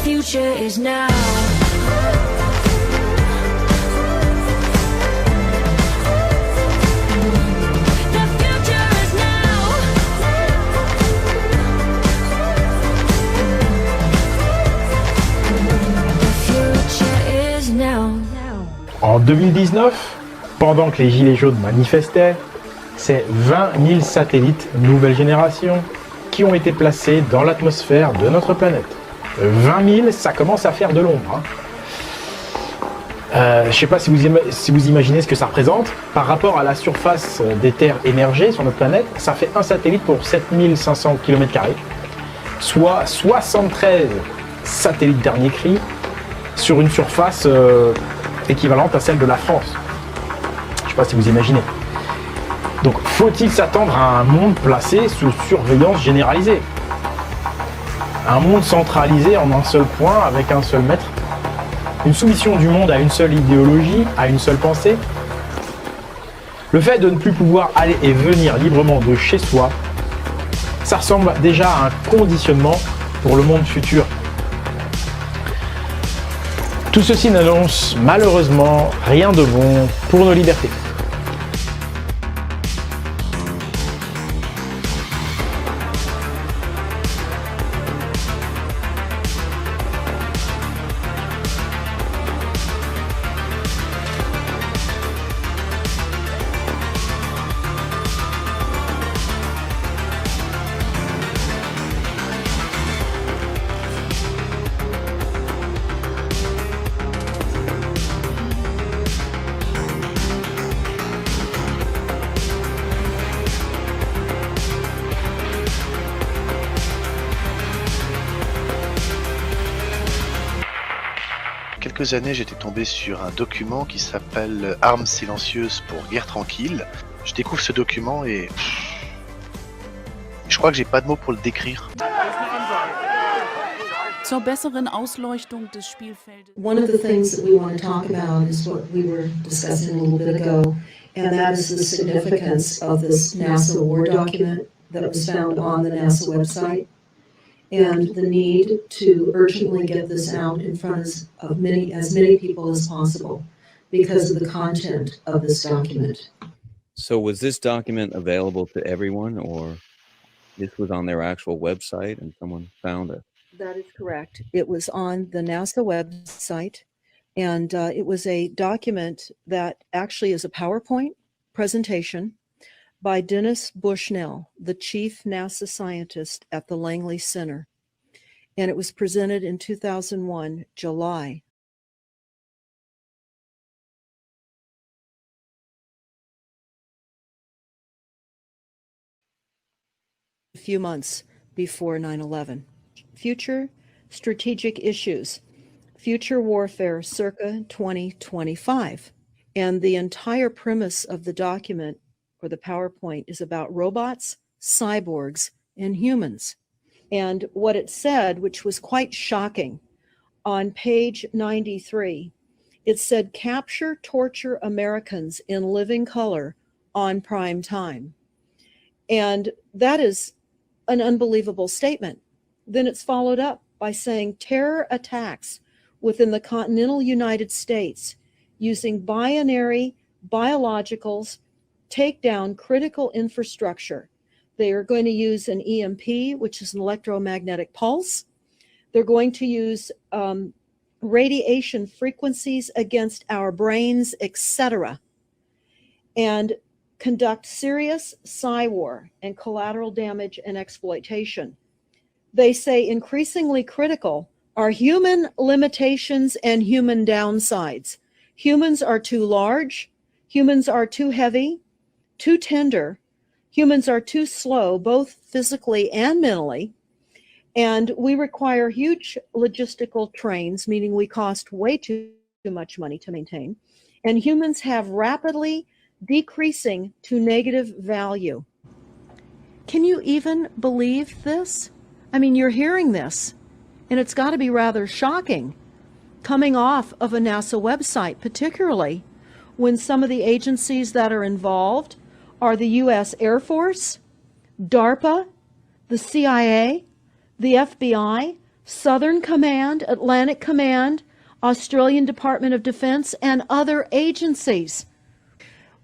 future is now. The future is now. The future is now. En 2019, pendant que les Gilets jaunes manifestaient, c'est 20 000 satellites nouvelle génération qui ont été placés dans l'atmosphère de notre planète. 20 000, ça commence à faire de l'ombre. Je ne sais pas si vous imaginez ce que ça représente. Par rapport à la surface des terres émergées sur notre planète, ça fait un satellite pour 7500 km², soit 73 satellites dernier cri sur une surface équivalente à celle de la France. Je ne sais pas si vous imaginez. Donc, faut-il s'attendre à un monde placé sous surveillance généralisée? Un monde centralisé en un seul point avec un seul maître? Une soumission du monde à une seule idéologie, à une seule pensée? Le fait de ne plus pouvoir aller et venir librement de chez soi, ça ressemble déjà à un conditionnement pour le monde futur. Tout ceci n'annonce malheureusement rien de bon pour nos libertés. Quelques années, j'étais tombé sur un document qui s'appelle Armes silencieuses pour guerre tranquille. Je découvre ce document et je crois que j'ai pas de mots pour le décrire. Zur besseren Ausleuchtung des Spielfeldes. One of the things that we want to talk about is what we were discussing a little bit ago, and that is the significance of this NASA war document that was found on the NASA website, and the need to urgently get this out in front of as many people as possible because of the content of this document. So was this document available to everyone, or this was on their actual website and someone found it? That is correct. It was on the NASA website, and it was a document that actually is a PowerPoint presentation by Dennis Bushnell, the chief NASA scientist at the Langley Center. And it was presented in 2001, July. A few months before 9/11. Future strategic issues, future warfare circa 2025. And the entire premise of the document or the PowerPoint is about robots, cyborgs, and humans. And what it said, which was quite shocking, on page 93, it said, "Capture, torture Americans in living color on prime time." And that is an unbelievable statement. Then it's followed up by saying terror attacks within the continental United States using binary biologicals take down critical infrastructure. They are going to use an EMP, which is an electromagnetic pulse. They're going to use radiation frequencies against our brains, etc., and conduct serious psy-war and collateral damage and exploitation. They say increasingly critical are human limitations and human downsides. Humans are too large, humans are too heavy, too tender, humans are too slow, both physically and mentally, and we require huge logistical trains, meaning we cost way too much money to maintain, and humans have rapidly decreasing to negative value. Can you even believe this? I mean, you're hearing this, and it's got to be rather shocking coming off of a NASA website, particularly when some of the agencies that are involved are the U.S. Air Force, DARPA, the CIA, the FBI, Southern Command, Atlantic Command, Australian Department of Defense, and other agencies.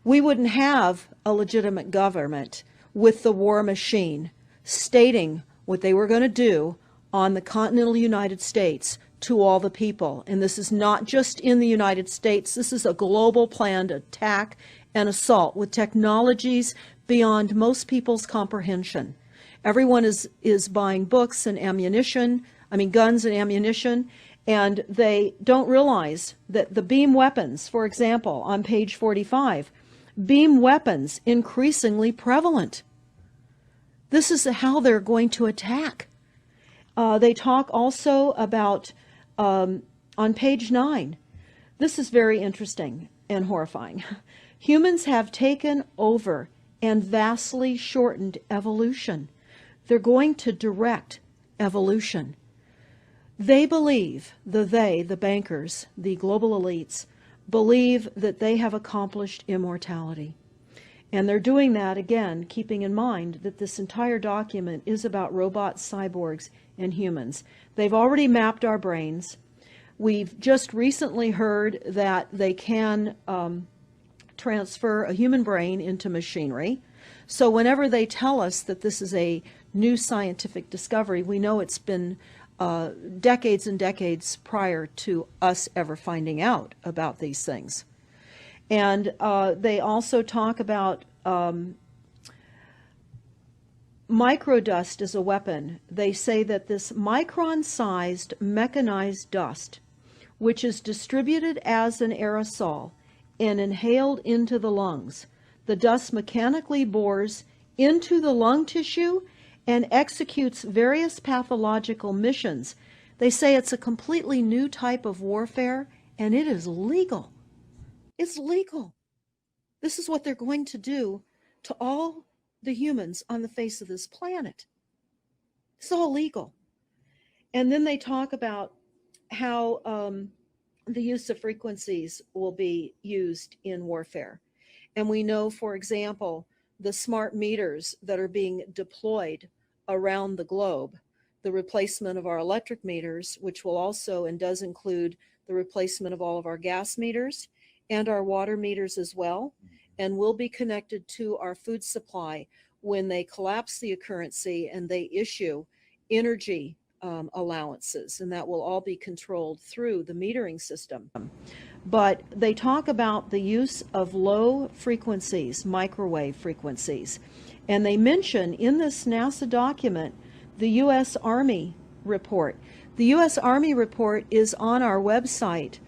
We wouldn't have a legitimate government with the war machine stating what they were going to do on the continental United States to all the people. And this is not just in the United States. This is a global planned attack and assault with technologies beyond most people's comprehension. Everyone is buying books and ammunition, guns and ammunition, and they don't realize that the beam weapons, for example, on page 45, beam weapons increasingly prevalent. This is how they're going to attack. They talk also about, on page 9, this is very interesting and horrifying. Humans have taken over and vastly shortened evolution. They're going to direct evolution. They believe, the bankers, the global elites, believe that they have accomplished immortality. And they're doing that, again, keeping in mind that this entire document is about robots, cyborgs, and humans. They've already mapped our brains. We've just recently heard that they can transfer a human brain into machinery. So whenever they tell us that this is a new scientific discovery, we know it's been decades and decades prior to us ever finding out about these things. And they also talk about microdust as a weapon. They say that this micron-sized mechanized dust, which is distributed as an aerosol and inhaled into the lungs, the dust mechanically bores into the lung tissue and executes various pathological missions. They say it's a completely new type of warfare, and it is legal. It's legal. This is what they're going to do to all the humans on the face of this planet. It's all legal. And then they talk about how the use of frequencies will be used in warfare. And we know, for example, the smart meters that are being deployed around the globe, the replacement of our electric meters, which will also and does include the replacement of all of our gas meters and our water meters as well, and will be connected to our food supply when they collapse the currency and they issue energy allowances, and that will all be controlled through the metering system. But they talk about the use of low frequencies, microwave frequencies, and they mention in this NASA document the U.S. Army report. The U.S. Army report is on our website,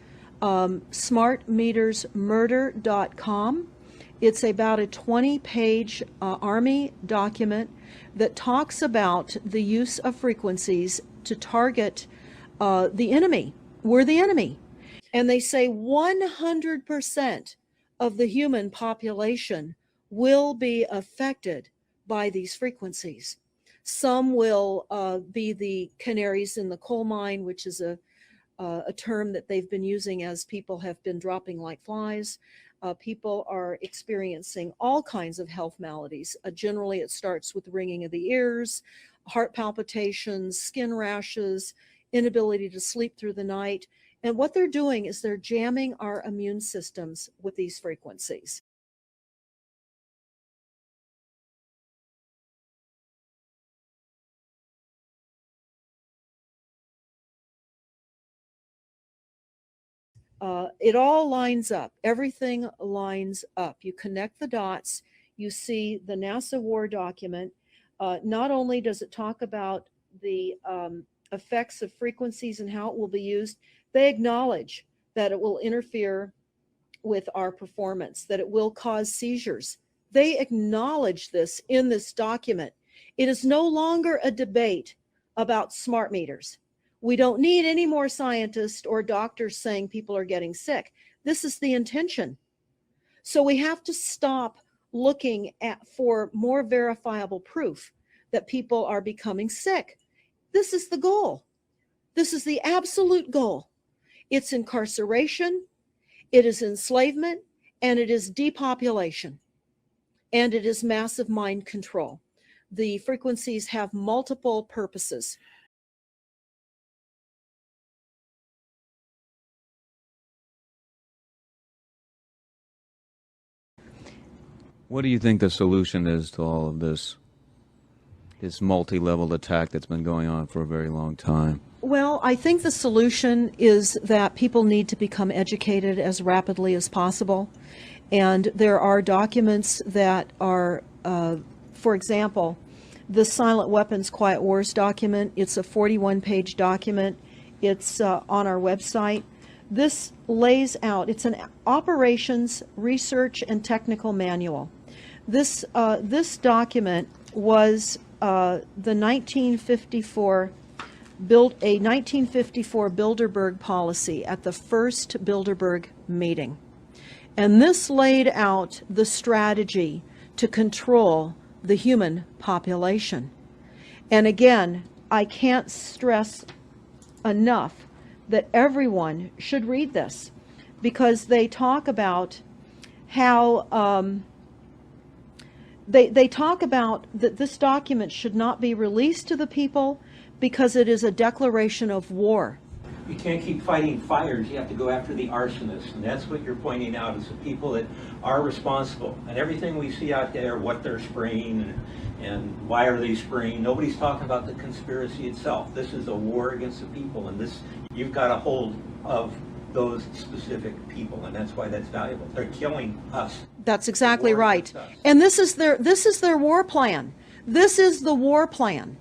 smartmetersmurder.com. It's about a 20-page Army document that talks about the use of frequencies to target the enemy. We're the enemy. And they say 100% of the human population will be affected by these frequencies. Some will be the canaries in the coal mine, which is a term that they've been using as people have been dropping like flies. People are experiencing all kinds of health maladies. Generally, it starts with ringing of the ears, heart palpitations, skin rashes, inability to sleep through the night. And what they're doing is they're jamming our immune systems with these frequencies. It all lines up. Everything lines up. You connect the dots. You see the NASA war document. Not only does it talk about the effects of frequencies and how it will be used, they acknowledge that it will interfere with our performance, that it will cause seizures. They acknowledge this in this document. It is no longer a debate about smart meters. We don't need any more scientists or doctors saying people are getting sick. This is the intention. So we have to stop looking for more verifiable proof that people are becoming sick. This is the goal. This is the absolute goal. It's incarceration, it is enslavement, and it is depopulation, and it is massive mind control. The frequencies have multiple purposes. What do you think the solution is to all of this multi-level attack that's been going on for a very long time? Well, I think the solution is that people need to become educated as rapidly as possible. And there are documents that are, for example, the Silent Weapons Quiet Wars document. It's a 41-page document. It's on our website. This lays out, it's an operations, research, and technical manual. This document was the 1954 a 1954 Bilderberg policy at the first Bilderberg meeting. And this laid out the strategy to control the human population. And again, I can't stress enough that everyone should read this, because they talk about how they talk about that this document should not be released to the people because it is a declaration of war. You can't keep fighting fires. You have to go after the arsonists, and that's what you're pointing out, is the people that are responsible. And everything we see out there, what they're spraying and why are they spraying, nobody's talking about the conspiracy itself. This is a war against the people, and this, you've got a hold of those specific people, and that's why that's valuable. They're killing us. That's exactly right. And this is their war plan. This is the war plan.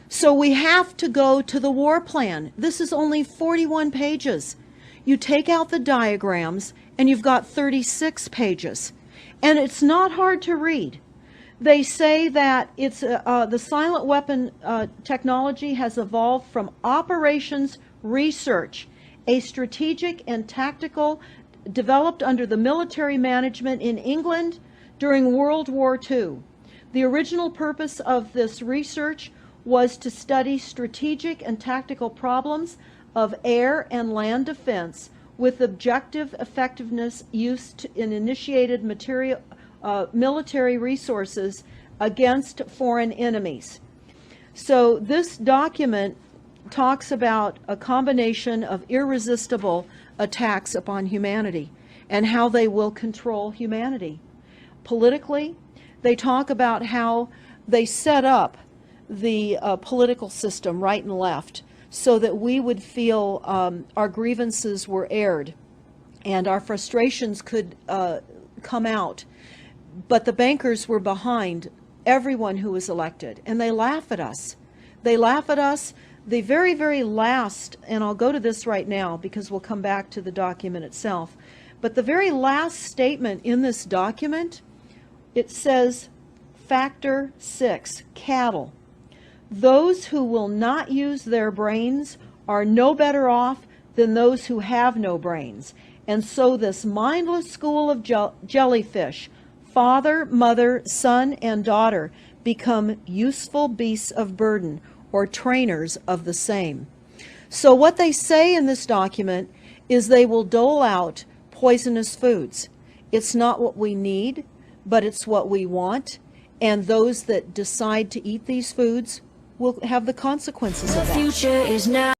So we have to go to the war plan. This is only 41 pages. You take out the diagrams and you've got 36 pages. And it's not hard to read. They say that it's the silent weapon technology has evolved from operations research, a strategic and tactical developed under the military management in England during World War II. The original purpose of this research was to study strategic and tactical problems of air and land defense with objective effectiveness used in initiated military resources against foreign enemies. So this document talks about a combination of irresistible attacks upon humanity and how they will control humanity. Politically, they talk about how they set up the political system right and left so that we would feel our grievances were aired and our frustrations could come out. But the bankers were behind everyone who was elected, and they laugh at us. They laugh at us. The very, very last, and I'll go to this right now because we'll come back to the document itself, but the very last statement in this document, it says, Factor 6, cattle. Those who will not use their brains are no better off than those who have no brains. And so this mindless school of jellyfish, father, mother, son, and daughter, become useful beasts of burden, or trainers of the same. So what they say in this document is they will dole out poisonous foods. It's not what we need, but it's what we want. And those that decide to eat these foods will have the consequences of that. The future is now.